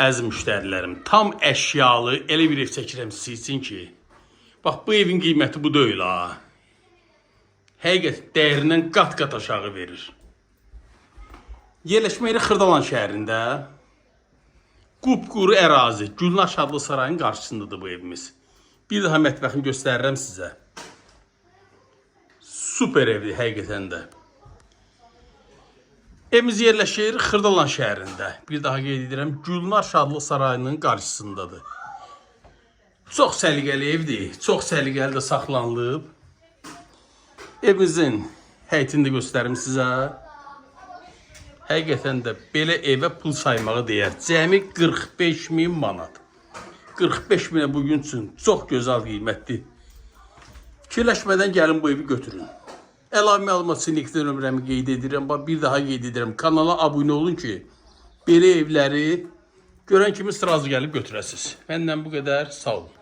Əziz müştərilərim, tam əşyalı elə bir ev çəkirəm sizin üçün ki, bax bu evin qiyməti bu deyil ha. Həqiqət dəyərindən qat-qat aşağı verir. Yerləşmə yeri Xırdalan şəhərində, qupquru ərazi, Gülnar Şadlı Sarayın qarşısındadır bu evimiz. Bir daha mətbəxini göstərirəm sizə. Super evdir həqiqətən də. Evimiz yerləşir Xırdalan şəhərində. Bir daha qeyd edirəm, Gülnar Şadlı Sarayının qarşısındadır. Çox səliqəli evdir, çox səliqəli də saxlanılıb. Evimizin həyətini də göstərim sizə. Həqiqətən də belə evə pul saymağı deyər. Cəmi 45.000 manat. 45.000'ə bugün üçün çox gözəl qiymətdir. Fikirləşmədən gəlin bu evi götürün. Əlavə məlumat üçün ilk nömrəmi qeyd edirəm. Bir daha qeyd edirəm. Kanala abunə olun ki, belə evləri görən kimi sırazı gəlib götürəsiniz. Məndən bu qədər. Sağ olun.